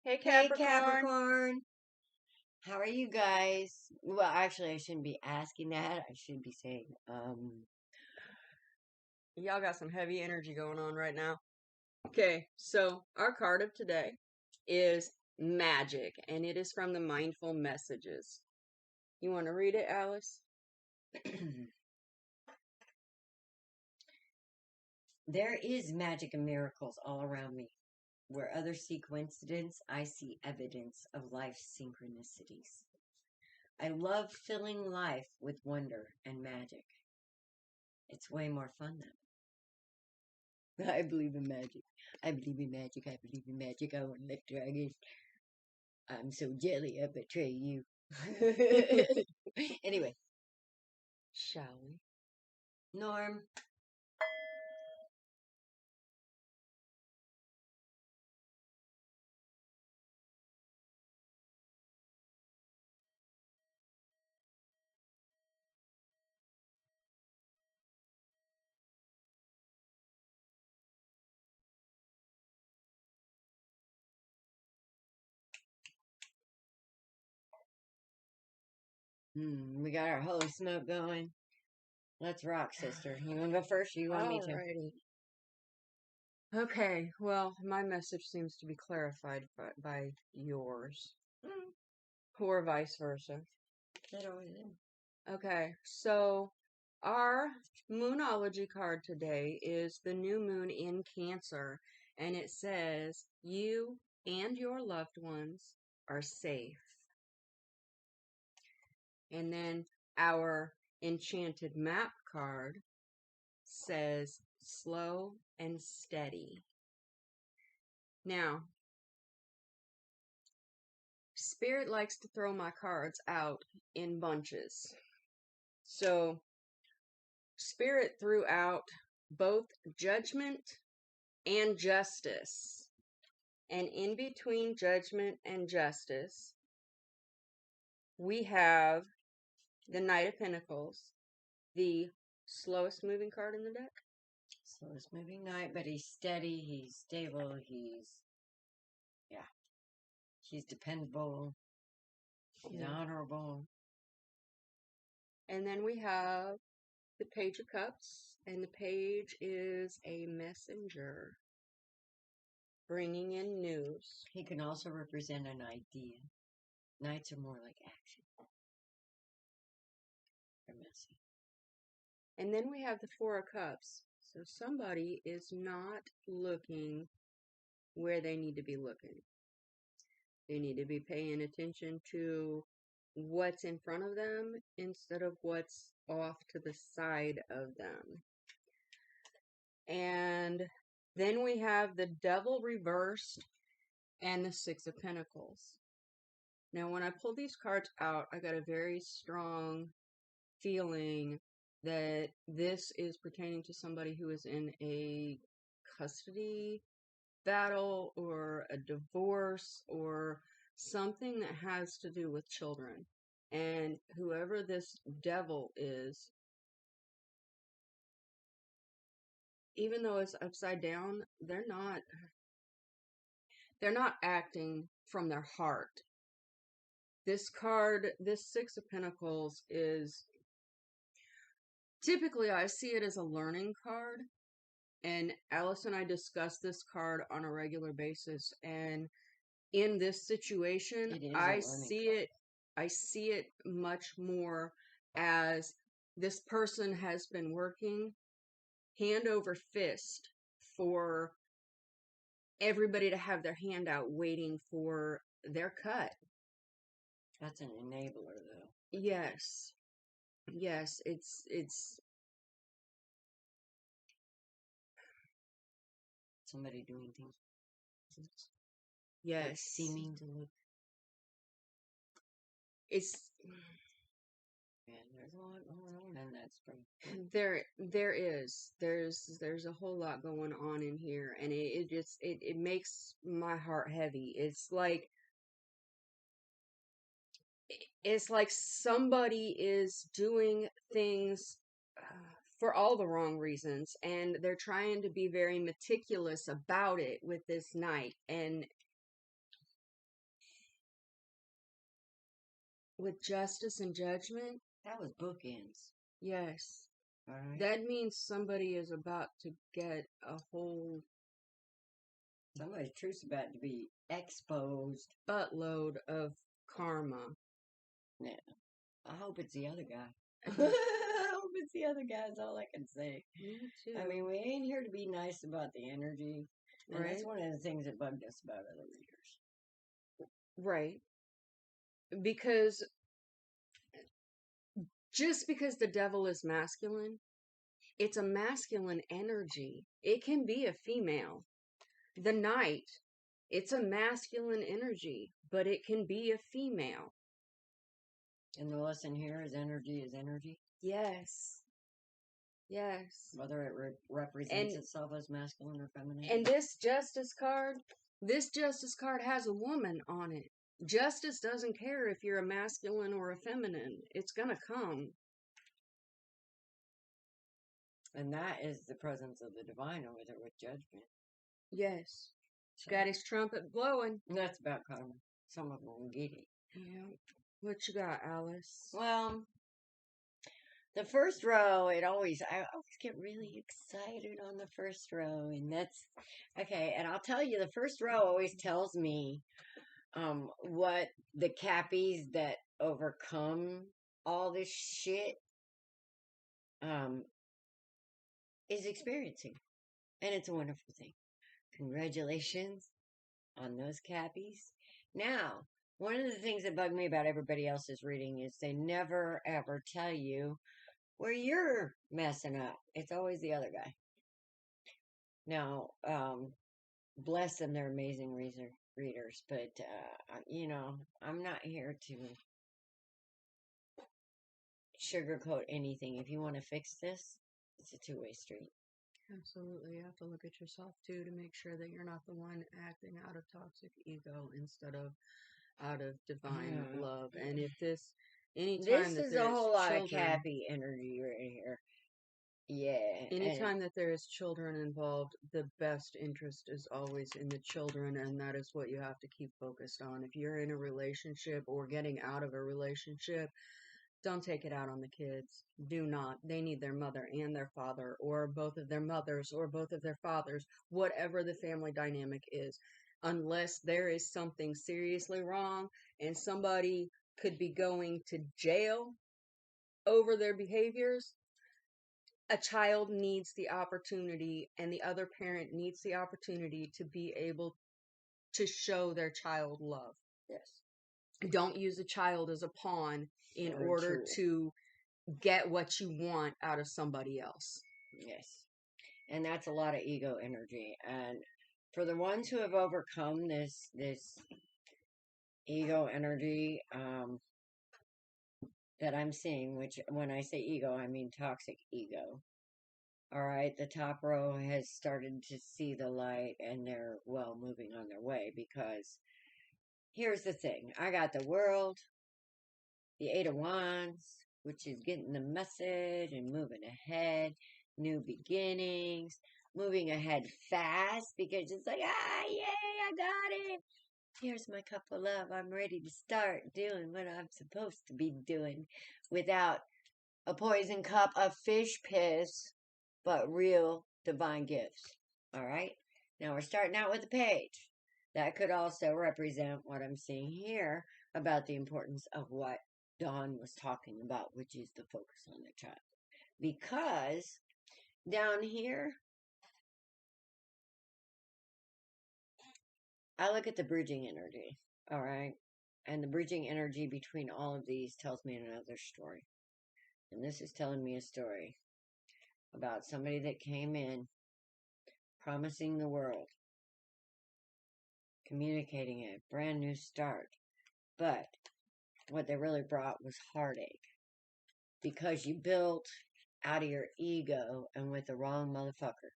Hey Hey Capricorn. Capricorn, how are you guys? Well, actually, I shouldn't be asking that. I should be saying, Y'all got some heavy energy going on right now. Okay, so our card of today is magic, and it is from the Mindful Messages. You want to read it, Alice? there is magic and miracles all around me. Where others see coincidence, I see evidence of life's synchronicities. I love filling life with wonder and magic. It's way more fun that way. I believe in magic. I believe in magic. I believe in magic. I want to lick dragons. I'm so jelly I betray you. Anyway, Shall we? Norm. We got our holy smoke going. Let's rock, sister. You want to go first or you want me to? Alrighty. Okay, well, my message seems to be clarified by yours, or vice versa. That always is. Okay, so our Moonology card today is the new moon in Cancer, and it says, you and your loved ones are safe. And then our Enchanted Map card says, slow and steady. Now, Spirit likes to throw my cards out in bunches. So, Spirit threw out both Judgment and Justice. And in between Judgment and Justice, we have the Knight of Pentacles, the slowest moving card in the deck. Slowest moving knight, but he's steady, he's stable, he's dependable, he's honorable. And then we have the Page of Cups, and the page is a messenger bringing in news. He can also represent an idea. Knights are more like action. They're messy. And then we have the Four of Cups. So somebody is not looking where they need to be looking. They need to be paying attention to what's in front of them instead of what's off to the side of them. And then we have the Devil reversed and the Six of Pentacles. Now, when I pulled these cards out, I got a very strong feeling that this is pertaining to somebody who is in a custody battle or a divorce or something that has to do with children. And whoever this devil is, even though it's upside down, they're not acting from their heart. This card, this Six of Pentacles, is typically I see it as a learning card. And Alice and I discuss this card on a regular basis. And in this situation, I see it much more as this person has been working hand over fist for everybody to have their hand out waiting for their cut. That's an enabler, though. Yes. Yes, it's somebody doing things. Yes. Like seeming to look. It's there's a lot going on in that spring. There's a whole lot going on in here, and it makes my heart heavy. It's like somebody is doing things for all the wrong reasons, and they're trying to be very meticulous about it with this knight, and with justice and judgment, That was bookends. yes. All right. That means somebody is about to get a whole Somebody's truth's about to be exposed. buttload of karma. Yeah. I hope it's the other guy. I hope it's the other guy, is all I can say. Me too. I mean, we ain't here to be nice about the energy. And that's right? one of the things that bugged us about other readers. Right. Because just because the devil is masculine, it's a masculine energy. It can be a female. The knight, it's a masculine energy, but it can be a female. And the lesson here is energy is energy. Yes. Yes. Whether it represents itself as masculine or feminine. And this justice card has a woman on it. Justice doesn't care if you're a masculine or a feminine. It's gonna come. And that is the presence of the divine over there with judgment. Yes. He's got his trumpet blowing. And that's about karma. Some of them will get it. Yeah. What you got, Alice? Well, the first row, I always get really excited on the first row. And that's, okay, and I'll tell you, the first row always tells me what the Cappies that overcome all this shit is experiencing. And it's a wonderful thing. Congratulations on those Cappies. Now, one of the things that bug me about everybody else's reading is they never ever tell you where you're messing up. It's always the other guy. Now, bless them, they're amazing readers, but, you know, I'm not here to sugarcoat anything. If you want to fix this, it's a two-way street. Absolutely. You have to look at yourself too to make sure that you're not the one acting out of toxic ego instead of out of divine love. And if this, anytime this that is there's a whole lot of children, Cappy energy right here. Yeah. anytime that there is children involved, the best interest is always in the children, and that is what you have to keep focused on. If you're in a relationship or getting out of a relationship, don't take it out on the kids. Do not. They need their mother and their father, or both of their mothers, or both of their fathers, whatever the family dynamic is. Unless there is something seriously wrong and somebody could be going to jail over their behaviors, a child needs the opportunity, and the other parent needs the opportunity to be able to show their child love. Yes. Don't use a child as a pawn in Or a order tool. to get what you want out of somebody else. Yes. And that's a lot of ego energy. And for the ones who have overcome this ego energy that I'm seeing, which when I say ego, I mean toxic ego. All right, the top row has started to see the light and they're well moving on their way, because here's the thing. I got the World, the Eight of Wands, which is getting the message and moving ahead, new beginnings, moving ahead fast, because it's like, yay, I got it. Here's my cup of love. I'm ready to start doing what I'm supposed to be doing without a poison cup of fish piss, but real divine gifts. All right? Now we're starting out with a page. That could also represent what I'm seeing here about the importance of what Dawn was talking about, which is the focus on the child. Because down here, I look at the bridging energy, all right? And the bridging energy between all of these tells me another story. And this is telling me a story about somebody that came in promising the world, communicating a brand new start. But what they really brought was heartache. Because you built out of your ego and with the wrong motherfucker.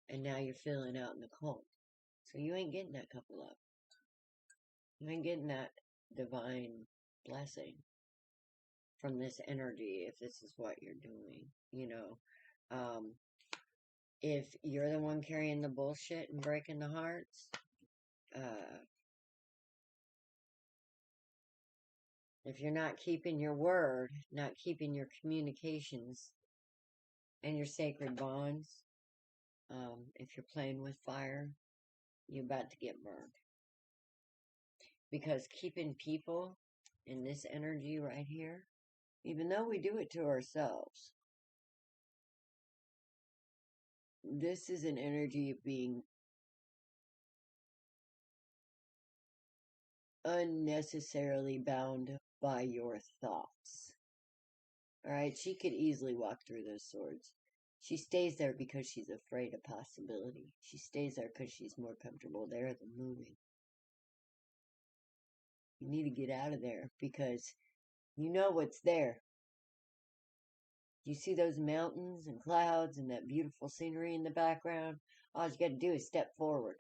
And now you're feeling out in the cold. So you ain't getting that cup of love. You ain't getting that divine blessing from this energy if this is what you're doing. You know, if you're the one carrying the bullshit and breaking the hearts, If you're not keeping your word, not keeping your communications and your sacred bonds, if you're playing with fire, you're about to get burned. Because keeping people in this energy right here, even though we do it to ourselves, this is an energy of being unnecessarily bound by your thoughts. Alright, she could easily walk through those swords. She stays there because she's afraid of possibility. She stays there because she's more comfortable there than moving. You need to get out of there because you know what's there. You see those mountains and clouds and that beautiful scenery in the background? All you got to do is step forward.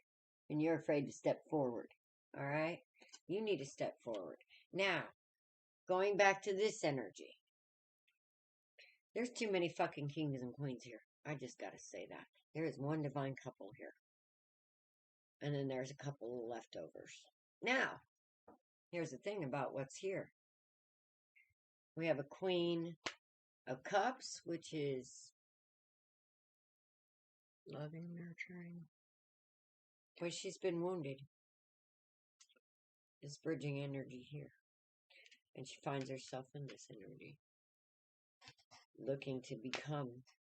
And you're afraid to step forward. Alright? You need to step forward. Now, going back to this energy. There's too many fucking kings and queens here. I just gotta say that. There is one divine couple here. And then there's a couple of leftovers. Now, here's the thing about what's here. We have a Queen of Cups, which is loving, nurturing. Well, she's been wounded. This bridging energy here. And she finds herself in this energy. Looking to become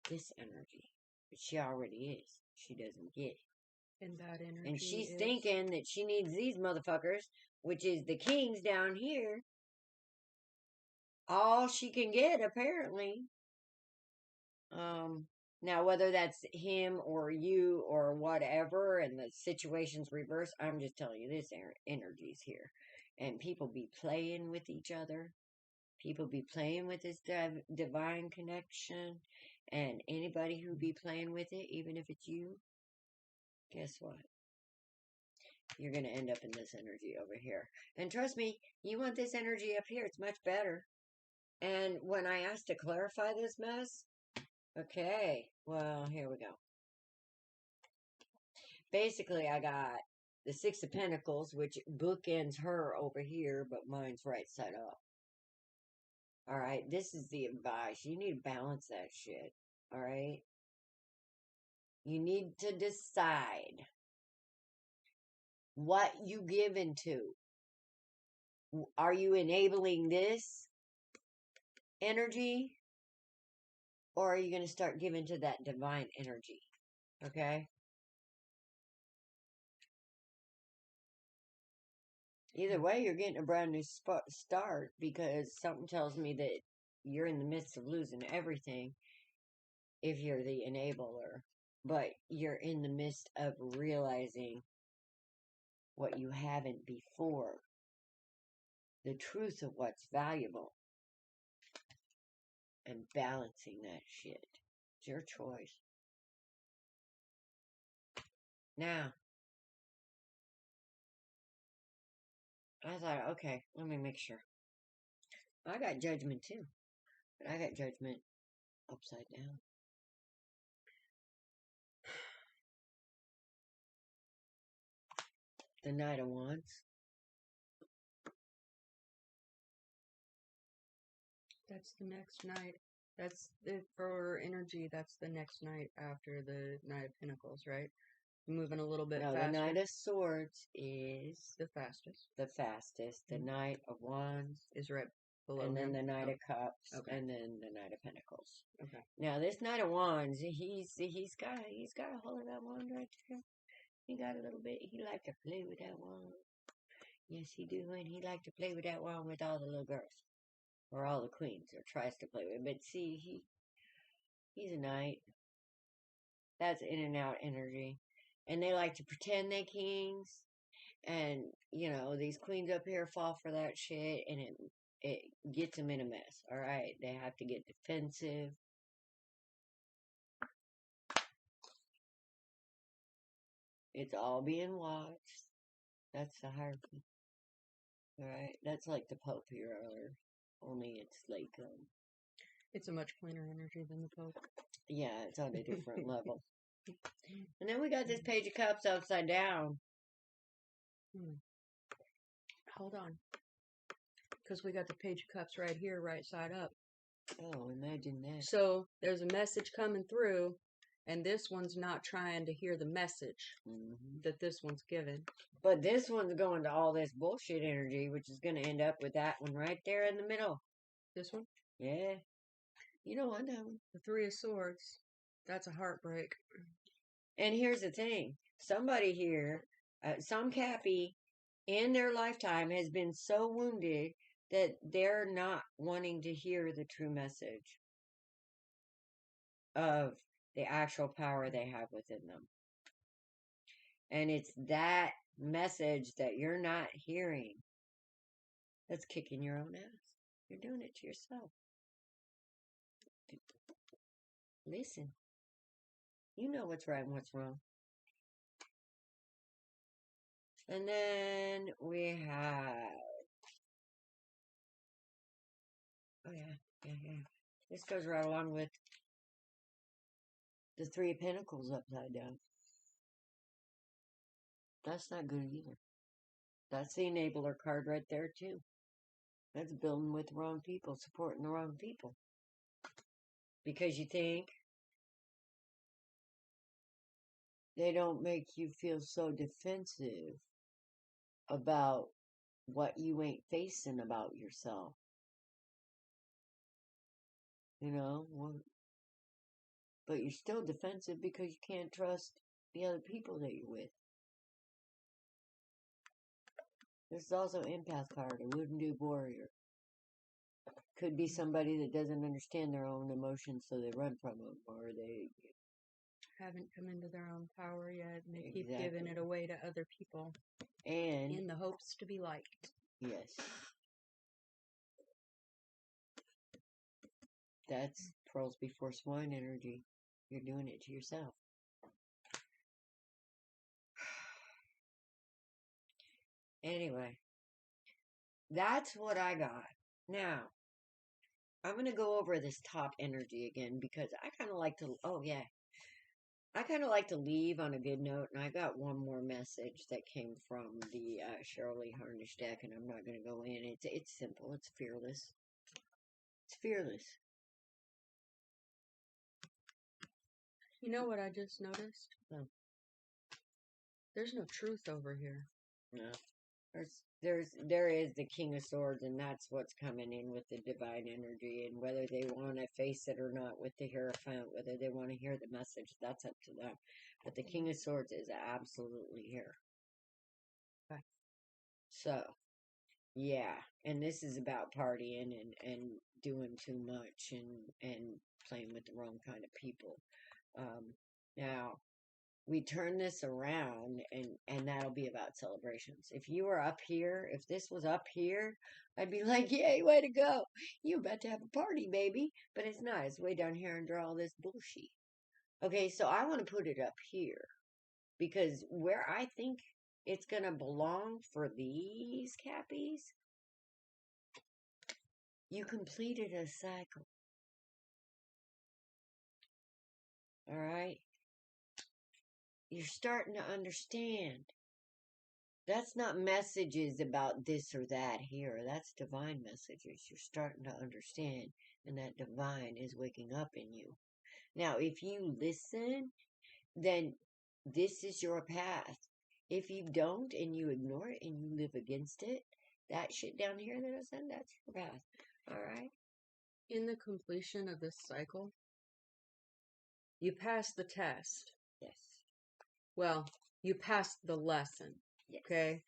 this energy. But she already is. She doesn't get it. And that energy And she's thinking that she needs these motherfuckers, which is the kings down here. All she can get, apparently. Now, whether that's him or you or whatever, and the situation's reversed, I'm just telling you, this energy's here. And people be playing with each other. People be playing with this divine connection. And anybody who be playing with it, even if it's you, guess what? You're going to end up in this energy over here. And trust me, you want this energy up here. It's much better. And when I asked to clarify this mess, okay, well, here we go. Basically, I got the Six of Pentacles, which bookends her over here, but mine's right side up. Alright, this is the advice. You need to balance that shit. Alright? You need to decide what you give into. Are you enabling this energy? Or are you going to start giving to that divine energy? Okay? Either way, you're getting a brand new start because something tells me that you're in the midst of losing everything if you're the enabler. But you're in the midst of realizing what you haven't before. The truth of what's valuable. And balancing that shit. It's your choice. Now, I thought, okay, let me make sure. I got judgment too. But I got judgment upside down. The Knight of Wands. That's the next night. That's for energy. That's the next night after the Knight of Pentacles, right? Moving a little bit faster. The Knight of Swords is the fastest. The fastest. The Knight of Wands is right below and then him. the Knight of Cups, okay. And then the Knight of Pentacles. Okay. Now this Knight of Wands, he's got a hold of that wand right there. He got a little bit. He like to play with that wand. Yes, he do, and he like to play with that wand with all the little girls, or all the queens, or tries to play with. But see, he's a knight. That's in and out energy, and they like to pretend they kings. And, you know, these queens up here fall for that shit, and it gets them in a mess, alright? They have to get defensive. It's all being watched. That's the hierarchy. Alright? That's like the Pope here, only it's like, it's a much cleaner energy than the Pope. Yeah, it's on a different level. And then we got this Page of Cups upside down. Hold on. Because we got the Page of Cups right here, right side up. Oh, imagine that. So there's a message coming through, and this one's not trying to hear the message that this one's given. But this one's going to all this bullshit energy, which is going to end up with that one right there in the middle. This one? Yeah. You don't want that one. The Three of Swords. That's a heartbreak. And here's the thing. Somebody here, some Cappy, in their lifetime has been so wounded that they're not wanting to hear the true message of the actual power they have within them. And it's that message that you're not hearing that's kicking your own ass. You're doing it to yourself. Listen. You know what's right and what's wrong. And then we have... Oh, yeah. This goes right along with the Three of Pentacles upside down. That's not good either. That's the enabler card right there, too. That's building with the wrong people, supporting the wrong people. Because you think they don't make you feel so defensive about what you ain't facing about yourself. You know? But you're still defensive because you can't trust the other people that you're with. This is also empath card, a wounded warrior. Could be somebody that doesn't understand their own emotions, so they run from them, or they haven't come into their own power yet, and they keep giving it away to other people. And in the hopes to be liked. Yes. That's pearls before swine energy. You're doing it to yourself. Anyway, that's what I got. Now, I'm going to go over this top energy again because I kind of like to, I kind of like to leave on a good note. And I got one more message that came from the Shirley Harnish deck, and I'm not going to go in. It's simple. It's fearless. It's fearless. You know what I just noticed? No. There's no truth over here. No. There is the King of Swords, and that's what's coming in with the divine energy, and whether they want to face it or not with the Hierophant, whether they want to hear the message, that's up to them. But the King of Swords is absolutely here. Okay. So, yeah, and this is about partying and doing too much and playing with the wrong kind of people. Now, we turn this around and that'll be about celebrations. If you were up here, if this was up here, I'd be like, yay, way to go. You about to have a party, baby. But it's not. It's way down here under all this bullshit. Okay, so I want to put it up here because where I think it's going to belong for these Cappies, you completed a cycle. All right? You're starting to understand. That's not messages about this or that here. That's divine messages. You're starting to understand, and that divine is waking up in you. Now, if you listen, then this is your path. If you don't, and you ignore it, and you live against it, that shit down here that I said, that's your path. All right? In the completion of this cycle, you pass the test. Yes. Well, you passed the lesson. Yes. Okay?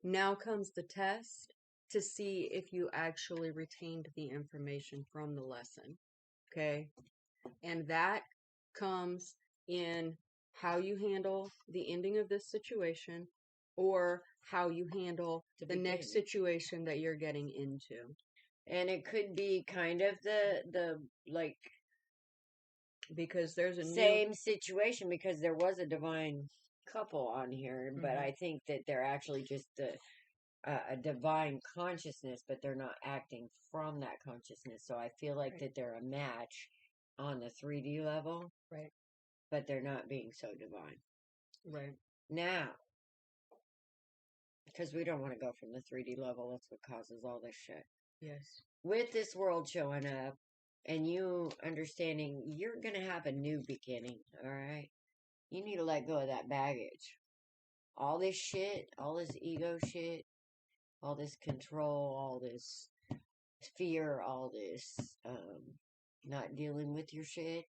Now comes the test to see if you actually retained the information from the lesson. Okay? And that comes in how you handle the ending of this situation or how you handle the next situation that you're getting into. And it could be kind of the like, because there's a same situation, because there was a divine couple on here, but I think that they're actually just a divine consciousness, but they're not acting from that consciousness. So I feel like that they're a match on the 3D level, right? But they're not being so divine, right? Now, because we don't want to go from the 3D level. That's what causes all this shit. Yes. With this world showing up and you understanding you're going to have a new beginning, all right? You need to let go of that baggage. All this shit, all this ego shit, all this control, all this fear, all this not dealing with your shit.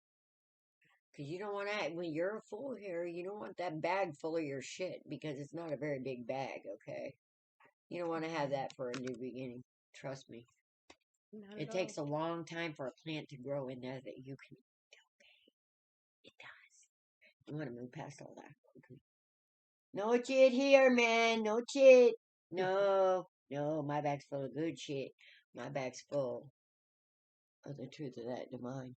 Because you don't want to, when you're full here, you don't want that bag full of your shit because it's not a very big bag, okay? You don't want to have that for a new beginning. Trust me. Not It at all. takes a long time for a plant to grow in there that you can. It does. You want to move past all that. Okay. No shit here, man. No shit. No. No, my bag's full of good shit. My bag's full of the truth of that divine.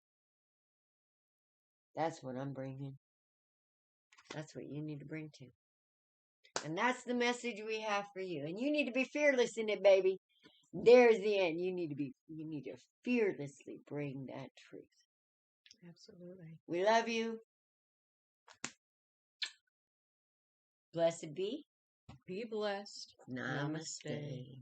That's what I'm bringing. That's what you need to bring to. And that's the message we have for you. And you need to be fearless in it, baby. There's the end. You need to fearlessly bring that truth. Absolutely. We love you. Blessed be. Be blessed. Namaste.